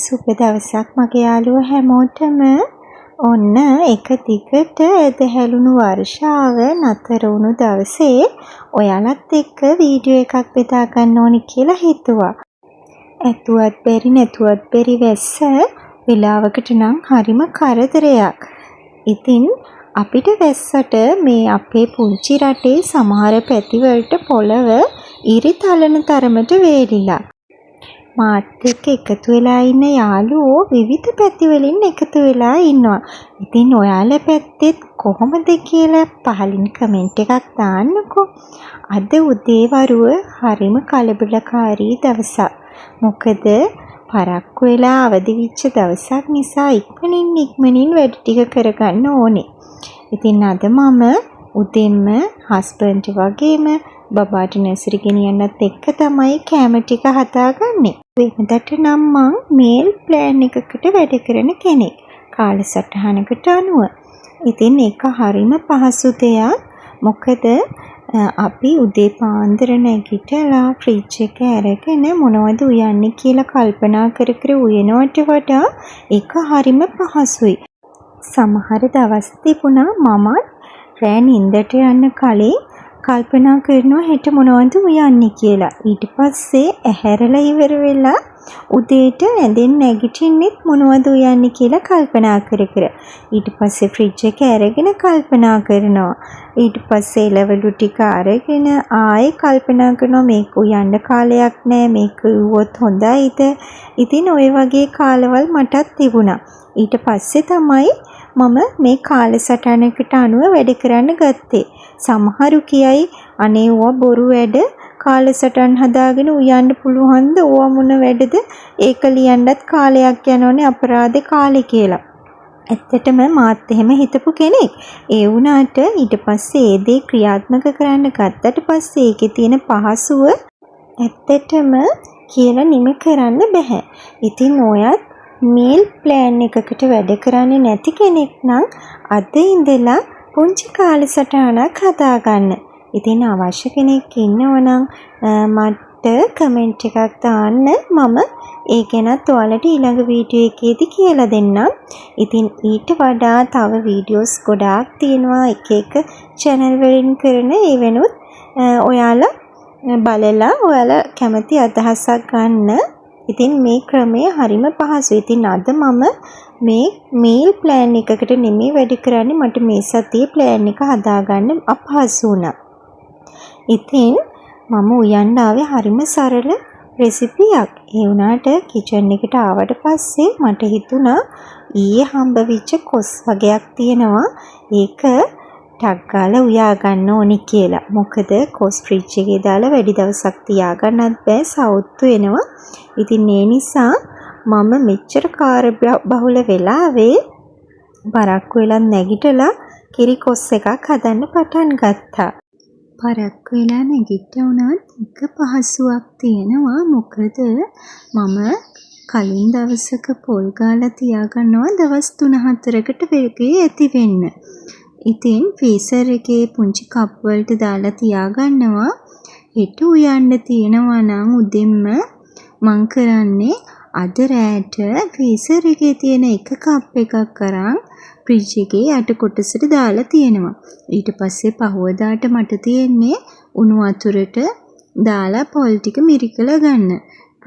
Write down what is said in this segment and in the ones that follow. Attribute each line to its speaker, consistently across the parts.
Speaker 1: සුබ දවසක් මගේ යාළුවෝ හැමෝටම. ඔන්න එක දිගට ඇදහැළුණු වර්ෂාව නතර වුණු දවසේ ඔයාලත් එක්ක වීඩියෝ එකක් බෙදා ගන්න ඕනි කියලා හිතුවා. ඇතුවත් බැරි නැතුවත් බැරි වැස්ස වෙලාවකට නම් හරිම කරදරයක්. ඉතින් අපිට වැස්සට මේ අපේ පුංචි රටේ සමහර පැතිවලට පොළව ඉරි තලන තරමට වේලිලා. මාත් එක්ක එකතු වෙලා ඉන්න යාළුවෝ විවිධ පැතිවලින් එකතු වෙලා ඉන්නවා. ඉතින් ඔයාලා පැත්තෙත් කොහොමද කියලා පහලින් කමෙන්ට් එකක් දාන්නකෝ. අද උදේ වරුව හරිම කලබලකාරී දවසක්. මොකද පරක්කු වෙලා අවදි වෙච්ච දවසක් නිසා ඉක්මනින් වැඩ ටික කරගන්න ඕනේ. ඉතින් අද මම උදෙන්ම හස්බන්ඩ් වගේම බබාට නැසරි ගෙනියන්නත් එක්ක තමයි කෑම ටික හදාගන්නේ. වෙනදට නම් මං මේල් ප්ලෑන් එකකට වැඩ කරන කෙනෙක්. කාලසටහනකට අනුව. ඉතින් ඒක හරිම පහසු දෙයක්. මොකද අපි උදේ පාන්දර නැගිටලා ෆ්‍රිජ් එක අරගෙන මොනවද උයන්නේ කියලා කල්පනා කර කර උයනවට වඩා ඒක හරිම පහසුයි. සමහර දවස් තිබුණා මමත් රෑ නින්දට යන්න කලින් කල්පනා කරනවා හෙට මොනවද උයන්නේ කියලා. ඊට පස්සේ ඇහැරලා ඉවර වෙලා උදේට ඇඳෙන් නැගිටින්නෙත් මොනවද උයන්නේ කියලා කල්පනා කර කර. ඊට පස්සේ ෆ්‍රිජ් එක අරගෙන කල්පනා කරනවා. ඊට පස්සේ එළවලු ටික අරගෙන ආයෙ කල්පනා කරනවා මේක උයන්න කාලයක් නෑ, මේක උවොත් හොඳයිද. ඉතින් ওই වගේ කාලවල් මටත් තිබුණා. ඊට පස්සේ තමයි මම මේ කාලසටහනකට අනුව වැඩ කරන්න ගත්තේ. සමහරු කියයි අනේ ඕවා බොරු වැඩ, කාලසටහන් හදාගෙන උයන්න පුළුවන්ද, ඕවා මොන වැඩද, ඒක ලියන්නත් කාලයක් යනවනේ අපරාධේ කාලේ කියලා. ඇත්තටම මාත් එහෙම හිතපු කෙනෙක්. ඒ වුණාට ඊට පස්සේ ඒ දේ ක්‍රියාත්මක කරන්න ගත්තට පස්සේ ඒකේ තියෙන පහසුව ඇත්තටම කියලා නිම කරන්න බෑ. ඉතින් ඔයත් මේල් ප්ලෑන් එකකට වැඩ කරන්නේ නැති කෙනෙක් නම් අද ඉඳලා පුංචි කාලසටහනක් හදාගන්න. ඉතින් අවශ්‍ය කෙනෙක් ඉන්නවනම් මට කමෙන්ට් එකක් දාන්න. මම ඒ ගැනත් ඔයාලට ඊළඟ වීඩියෝ එකේදී කියලා දෙන්නම්. ඉතින් ඊට වඩා තව වීඩියෝස් ගොඩාක් තියෙනවා එක එක channel වලින් කරන. ඒ වෙනුත් ඔයාලා බලලා ඔයාලා කැමති අදහසක් ගන්න. ඉතින් මේ ක්‍රමය හරිම පහසුයි. ඉතින් අද මම මේ මේල් ප්ලෑන් එකකට නෙමෙයි වැඩ කරන්නේ. මට මේ සතියේ ප්ලෑන් එක හදාගන්න අපහසු වුණා. ඉතින් මම උයන්න ආවේ හරිම සරල රෙසිපියක්. ඒ වුණාට කිචන් එකට ආවට පස්සේ මට හිතුණා ඊයේ හම්බ වෙච්ච කොස් වගේක් තියෙනවා. ඒක ටක් ගාලා උයා ගන්න ඕනි කියලා. මොකද කොස් ෆ්‍රිජ් එකේ දාලා වැඩි දවසක් තියාගන්නත් බෑ, සවුත්තු වෙනවා. ඉතින් ඒ නිසා මම මෙච්චර කාර්ය බහුල වෙලාවේ පරක්කු වෙලා නැගිටලා කිරි කොස් එකක් හදන්න පටන් ගත්තා. පරක්කු වෙලා නැගිට්ටුණත් එක පහසුවක් තියෙනවා. මොකද මම කලින් දවසක පොල් ගාලා තියාගන්නවා දවස් 3-4කට වේගයේ ඇති වෙන්න. ඉතින් ෆ්‍රීසර් එකේ පුංචි කප් වලට දාලා තියාගන්නවා. හෙට උයන්න තියෙනවා නම් උදෙන්ම මං කරන්නේ අද රෑට ෆ්‍රීසර් එකේ තියෙන එක කප් එකක් අරන් ෆ්‍රිජ් එකේ යට කොටසට දාලා තියෙනවා. ඊට පස්සේ පහවදාට මට තියෙන්නේ උණු වතුරට දාලා පොල් ටික මිරිකලා ගන්න.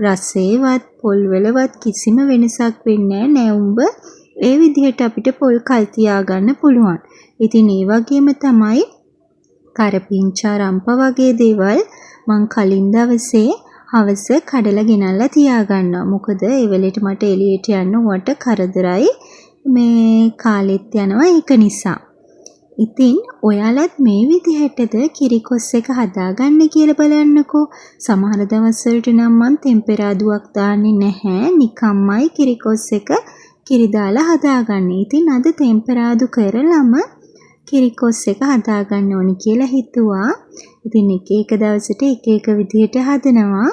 Speaker 1: රසේවත් පොල් වලවත් කිසිම වෙනසක් වෙන්නේ නැහැ. උඹ ඒ විදිහට අපිට පොල් කල් තියාගන්න පුළුවන්. ඉතින් ඒ වගේම තමයි කරපිංචා රම්පා වගේ දේවල් මං කලින් දවසේ හවස කඩලා ගෙනල්ලා තියාගන්නවා. මොකද ඒ වෙලෙට මට එළියට යන්න උවට කරදරයි, මේ කාලෙත් යනවා ඒක නිසා. ඉතින් ඔයාලත් මේ විදිහටද කිරිකොස් එක හදාගන්න කියලා බලන්නකෝ. සමහර දවස්වලට නම් මං ටෙම්පරාදුවක් දාන්නේ නැහැ. නිකම්මයි කිරිකොස් එක කිරි දාලා හදාගන්නේ. ඉතින් අද ටෙම්පරාදු කරලම කිරිකොස් එක හදාගන්න ඕනි කියලා හිතුවා. ඉතින් එක එක දවසට එක එක විදිහට හදනවා.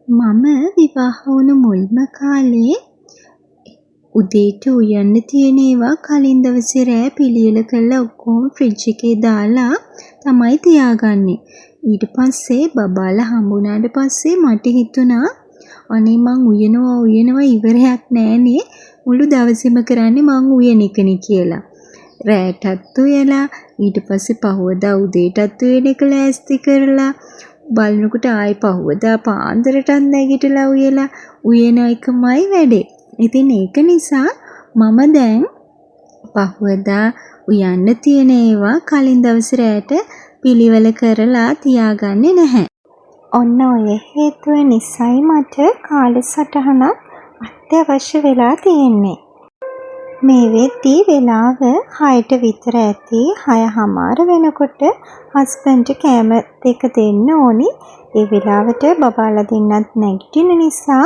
Speaker 1: මම විවාහ වුණු මුල්ම කාලේ උදේට උයන්න තියෙන ඒවා කලින් දවසේ රෑ පිළියෙල කරලා ඔක්කොම ෆ්‍රිජ් එකේ දාලා තමයි තියාගන්නේ. ඊට පස්සේ බබාලා හම්බුනාට පස්සේ මට හිතුණා අනේ මං උයනවා ඉවරයක් නෑනේ. මුළු දවසෙම කරන්නේ මං උයන එකනේ කියලා. රෑටත් උයලා ඊට පස්සේ පහවදා උදේටත් උයන එක ලෑස්ති කරලා බලනකොට ආයි පහවදා පාන්දරටත් නැගිටලා උයලා උයන එකමයි වැඩේ. ඉතින් ඒක නිසා මම දැන් පහවදා උයන්න තියෙන ඒවා කලින් දවස් රෑට පිළිවෙල කරලා තියාගන්නේ නැහැ. ඔන්න ඔය හේතුව නිසායි මට කාලසටහනක් අත්‍යවශ්‍ය වෙලා තියෙන්නේ. මේ වෙද්දී වෙලාව 6ට විතර ඇති. 6:00 වෙනකොට හස්බන්ඩ් කෑම දෙක දෙන්න ඕනි. ඒ වෙලාවට බබාලා දෙන්නත් නැගිටින නිසා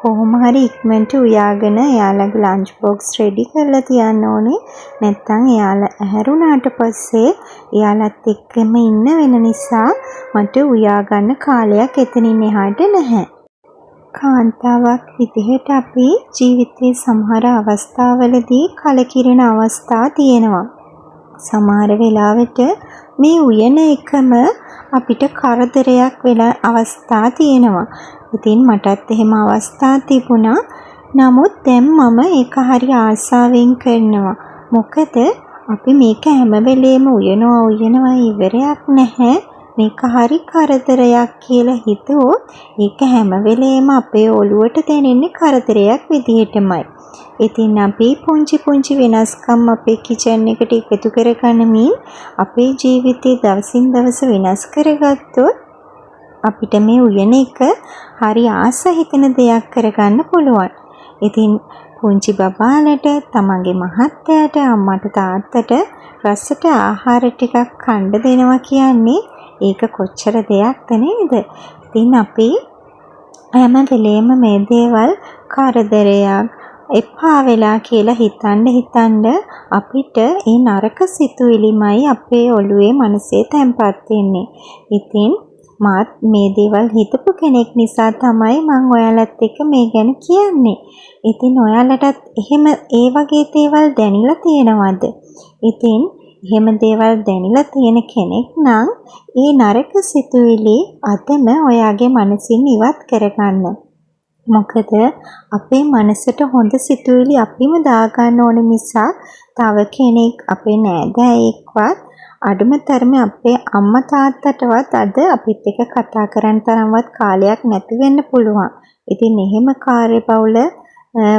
Speaker 1: කොහොම හරි ඉක්මනට උයාගෙන එයාලගේ ලන්ච් බොක්ස් රෙඩි කරලා තියන්න ඕනේ. නැත්නම් එයාලා ඇහැරුණාට පස්සේ එයාලත් එක්කම ඉන්න වෙන නිසා මට උයා ගන්න කාලයක් එතනින් එහාට නැහැ. කාන්තාවක් විදිහට අපි ජීවිතයේ සමහර අවස්ථාවලදී කලකිරෙන අවස්ථා තියෙනවා. සමහර වෙලාවට මේ උයන එකම අපිට කරදරයක් වෙන අවස්ථා තියෙනවා. ඉතින් මටත් එහෙම අවස්ථා තිබුණා. නමුත් දැන් මම ඒක හරි ආසාවෙන් කරනවා. මොකද අපි මේක හැම වෙලේම උයනවා ඉවරයක් නැහැ. මේක හරි කරදරයක් කියලා හිතුවොත් ඒක හැම වෙලේම අපේ ඔළුවට දැනෙන්නේ කරදරයක් විදිහටමයි. ඉතින් අපි පුංචි වෙනස්කම් අපේ කිචන් එකට එකතු කරගන්නමින් අපේ ජීවිතේ දවසින් දවස වෙනස් කරගත්තොත් අපිට මේ උයන එක හරි ආස හිතෙන දෙයක් කරගන්න පුළුවන්. ඉතින් පුංචි බබාලට, තමන්ගේ මහත්තයාට, අම්මට තාත්තට රසට ආහාර ටිකක් කන්න දෙනවා කියන්නේ ඒක කොච්චර දෙයක්ද නේද? ඉතින් අපි හැම වෙලේම මේ දේවල් කරදරයක් එපා වෙලා කියලා හිතන්න අපිට ඒ නරක සිතුවිලිමයි අපේ ඔළුවේ මනසේ තැම්පත් වෙන්නේ. ඉතින් මාත් මේ දේවල් හිතපු කෙනෙක් නිසා තමයි මම ඔයාලත් එක්ක මේ ගැන කියන්නේ. ඉතින් ඔයාලටත් එහෙම ඒ වගේ දේවල් දැනෙලා තියෙනවද? ඉතින් එහෙම දේවල් දැනෙලා තියෙන කෙනෙක් නම් ඒ නරක සිතුවිලි අදම ඔයාගේ මනසින් ඉවත් කරගන්න. මොකද අපේ මනසට හොඳ සිතුවිලි අපිම දාගන්න ඕන නිසා තව කෙනෙක් අපේ නෑදෑයෙක්වත් අඩුම තරමේ අපේ අම්මා තාත්තටවත් අද අපිත් එක්ක කතා කරන්න තරම්වත් කාලයක් නැති වෙන්න පුළුවන්. ඉතින් එහෙම කාර්යබහුල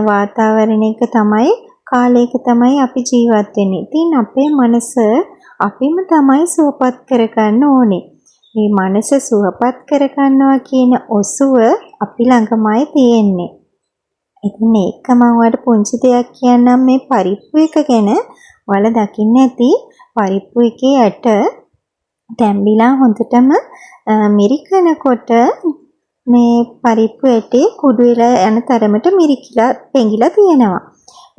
Speaker 1: වාතාවරණයක තමයි කාලයක තමයි අපි ජීවත් වෙන්නේ. ඉතින් අපේ මනස අපිම තමයි සුවපත් කරගන්න ඕනේ. මේ මනස සුවපත් කරගන්නවා කියන ඔසුව අපි ළඟමයි තියෙන්නේ. ඉතින් ඒක මම ඔයාලට පුංචි දෙයක් කියන්නම් මේ පරිප්පු එක ගැන. ඔයාලා දකින්න ඇති පරිප්පු එකේ ඇට තැඹිලා හොඳටම මිරිකනකොට මේ පරිප්පු ඇටේ කුඩු වෙලා යන තරමට මිරිකිලා පෙඟිලා තියෙනවා.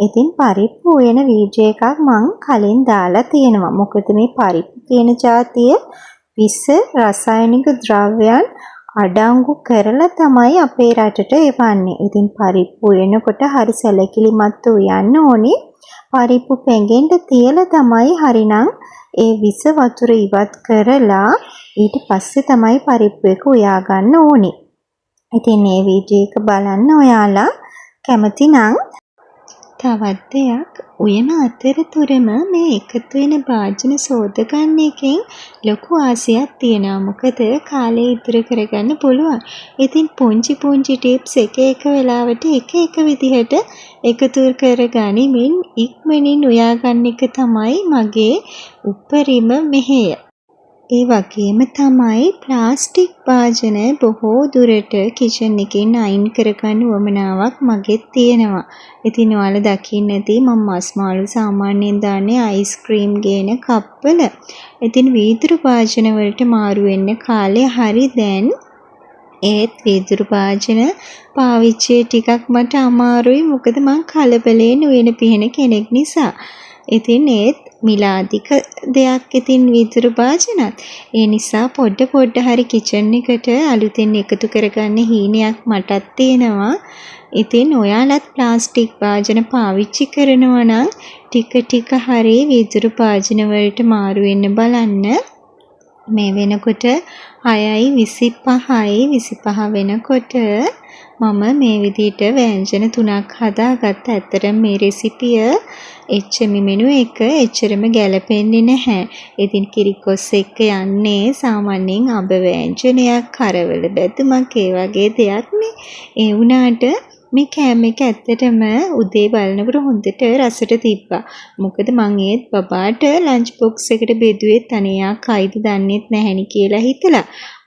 Speaker 1: ඉතින් පරිප්පු වෙන වීඩියෝ එකක් මං කලින් දාලා තියෙනවා. මොකද මේ පරිප්පු කියන જાතිය විස රසායනික ද්‍රව්‍යයන් අඩංගු කරලා තමයි අපේ රටට එවන්නේ. ඉතින් පරිප්පු වෙනකොට හරි සැලකිලිමත් යන්න ඕනේ. පරිප්පු පෙඟෙන්න තියලා තමයි හරිනම් ඒ විස වතුර ඉවත් කරලා ඊට පස්සේ තමයි පරිප්පු එක උයා ගන්න ඕනේ. ඉතින් මේ වීඩියෝ එක බලන්න ඔයාලා කැමති නම් තවත් දෙයක් උයන අතරතුරම මේ එකතු වෙන භාජන සෝද ගන්න එකෙන් ලොකු ආසයක් තියෙනවා. මොකද කාලය ඉතුරු කරගන්න පුළුවන්. ඉතින් පුංචි ටිප්ස් එක වෙලාවට එක විදිහට එකතු කරගනිමින් ඉක්මනින් උයා ගන්න එක තමයි මගේ උපරිම මෙහෙය. ඒ වගේම තමයි ප්ලාස්ටික් භාජන බොහෝ දුරට කිචන් එකෙන් අයින් කරගන්න උවමනාවක් මගෙත් තියෙනවා. ඉතින් ඔයාලා දකින්න ඇති මම මස් මාළු සාමාන්‍යයෙන් දාන්නේ අයිස්ක්‍රීම් ගේන කප්වල. ඉතින් වීදුරු භාජන වලට මාරු වෙන්න කාලේ හරි දැන්. ඒත් වීදුරු භාජන පාවිච්චි ටිකක් මට අමාරුයි. මොකද මං කලබලයෙන් උයන පිහන කෙනෙක් නිසා. ඉතින් ඒත් මිලාදික දෙයක් ඉතින් වීදුරු භාජනත්. ඒ නිසා පොඩ හරි කිචන් එකට අලුතෙන් එකතු කරගන්න හීනයක් මටත් තියෙනවා. ඉතින් ඔයාලත් ප්ලාස්ටික් භාජන පාවිච්චි කරනවා නම් ටික හරි වීදුරු භාජන වලට මාරු වෙන්න බලන්න. මේ වෙනකොට 6:25 වෙනකොට මම මේ විදිහට ව්‍යංජන 3ක් හදාගත්ත. ඇත්තටම මේ රෙසිපිය එච්චම මෙනු එක එච්චරම ගැලපෙන්නේ නැහැ. ඉතින් කිරිකොස් එක්ක යන්නේ සාමාන්‍යයෙන් අඹ ව්‍යංජනයක්, කරවල බැදුමක් ඒ වගේ දෙයක් නේ. ඒ වුණාට මේ කෑම එක ඇත්තටම උදේ බලනකොට හොඳට රසට තිබ්බා. මොකද මං ඒත් බබාට ලන්ච් බොක්ස් එකට බෙදුවෙත් අනේ යා කයිද දන්නේත් නැහෙනි කියලා හිතලා.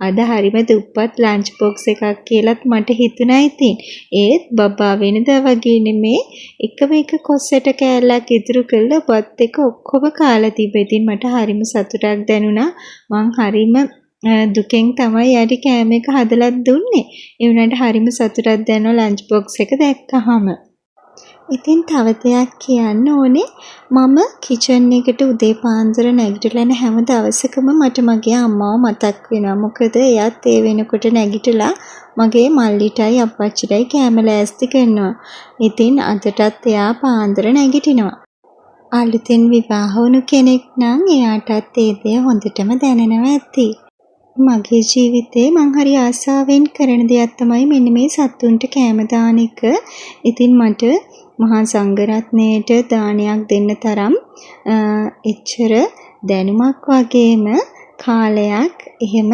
Speaker 1: අද හරිම දුප්පත් ලන්ච් බොක්ස් එකක් කියලාත් මට හිතුණා ඉතින්. ඒත් බබා වෙනදා වගේ නෙමේ එකම එක කොස්සට කෑල්ලක් ඉතුරු කරලා බත් එක ඔක්කොම කාලා තිබ්බා. ඉතින් මට හරිම සතුටක් දැනුණා. මං හරිම දුකෙන් තමයි යාට කෑම එක හදලා දුන්නේ. ඒ වුණාට හරිම සතුටක් දැනෙනවා ලන්ච් බොක්ස් එක දැක්කහම. ඉතින් තව දෙයක් කියන්න ඕනේ. මම කිචන් එකට උදේ පාන්දර නැගිටලා හැම දවසකම මට මගේ අම්මාව මතක් වෙනවා. මොකද එයාත් ඒ වෙනකොට නැගිටලා මගේ මල්ලිටයි අප්පච්චිටයි කෑම ලෑස්ති කරනවා. ඉතින් අදටත් එයා පාන්දර නැගිටිනවා. අලුතෙන් විවාහ වුණු කෙනෙක් නම් එයාටත් ඒ දේ හොඳටම දැනෙනවා ඇති. මගේ ජීවිතේ මං හරි ආසාවෙන් කරන දෙයක් තමයි මෙන්න මේ සතුන්ට කෑම දාන එක. ඉතින් මට මහා සංඝරත්නයට දානයක් දෙන්න තරම් එච්චර දැනුමක් වගේම කාලයක් එහෙම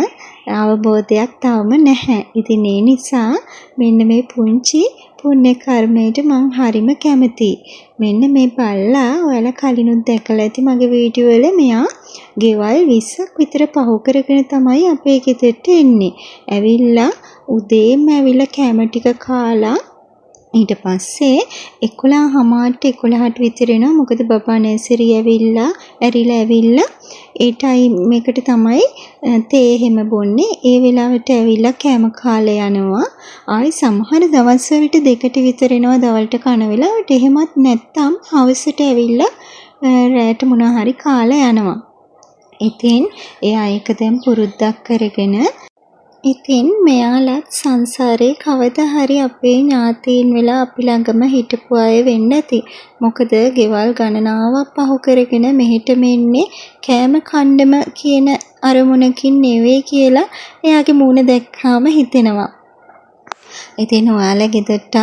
Speaker 1: අවබෝධයක් තවම නැහැ. ඉතින් ඒ නිසා මෙන්න මේ පුංචි පුණ්‍ය කර්මයට මං හරිම කැමතියි. මෙන්න මේ බල්ලා ඔයාලා කලිනුත් දැකලා ඇති මගේ වීඩියෝ වල මෙයා ගෙවල් 20ක් විතර පහු කරගෙන තමයි අපේ ගෙදරට එන්නේ. ඇවිල්ලා උදේම ඇවිල්ලා කැම ටික කාලා ඊට පස්සේ 11:00ට විතර එනවා. මොකද බබා නර්සරි ඇවිල්ලා ඒ ටයිම් මේකට තමයි තේ එහෙම බොන්නේ. ඒ වෙලාවට ඇවිල්ලා කෑම කාලා යනවා. ආයි සමහර දවස් වලට 2ට විතර එනවා දවල්ට කන වෙලාවට. එහෙමත් නැත්තම් හවසට ඇවිල්ලා රැට මොනවා හරි කාලා යනවා. ඉතින් එයා ඒක දැන් පුරුද්දක් කරගෙන ඉතින් මෙයාලත් සංසාරේ කවදා හරි අපේ ඥාතීන් වෙලා අපි ළඟම හිටපු අය වෙන්න ඇති. මොකද ගෙවල් ගණනාවක් පහු කරගෙන මෙහෙට මෙන්නේ කෑම කණ්ඩම කියන අරමුණකින් නෙවෙයි කියලා එයාගේ මූණ දැක්කාම හිතෙනවා. ඉතින් ඔයාලා ගෙදරටත්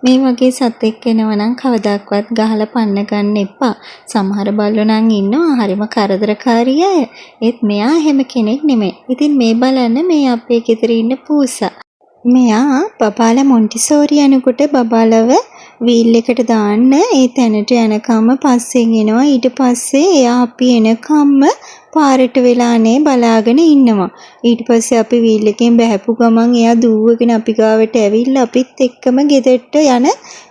Speaker 1: මේ වගේ සතෙක් එනවා නම් කවදාවත් ගහලා පන්න ගන්න එපා. සමහර බල්ලෝ නම් ඉන්නවා හරිම කරදරකාරී අය. ඒත් මෙයා එහෙම කෙනෙක් නෙමෙයි. ඉතින් මේ බලන්න මේ අපේ ගෙදර ඉන්න පූසා. මෙයා බබාලා මොන්ටිසෝරි යනකොට බබාලව වීල් එකට දාන්න ඒ තැනට යනකම් පස්සෙන් එනවා. ඊට පස්සේ එයා අපි එනකම්ම පාරට වෙලානේ බලාගෙන ඉන්නවා. ඊට පස්සේ අපි වීල් එකෙන් බහැපු ගමන් එයා දුවගෙන අපි ගාවට ඇවිල්ලා අපිත් එක්කම ගෙදරට යන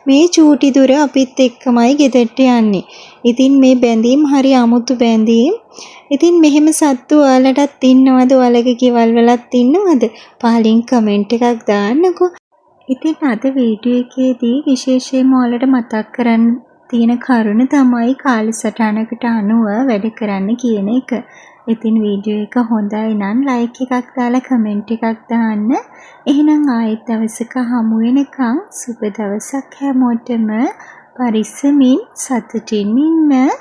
Speaker 1: මේ චූටි දුර අපිත් එක්කමයි ගෙදරට යන්නේ. ඉතින් මේ බැඳීම් හරි අමුතු බැඳීම්. ඉතින් මෙහෙම සත්තු ඔයාලටත් ඉන්නවද? ඔයාලගේ ගෙවල් වලත් ඉන්නවද? පහලින් කමෙන්ට් එකක් දාන්නකෝ. ඉතින් අද වීඩියෝ එකේදී විශේෂයෙන්ම ඔයාලට මතක් කරන්න තියෙන කරුණ තමයි කාලසටහනකට අනුව වැඩ කරන්න කියන එක. ඉතින් වීඩියෝ එක හොඳයි නම් ලයික් එකක් දාලා කමෙන්ට් එකක් දාන්න. එහෙනම් ආයෙත් දවසක හමු වෙනකන් සුබ දවසක් හැමෝටම. පරිස්සමින් සතුටින් ඉන්න.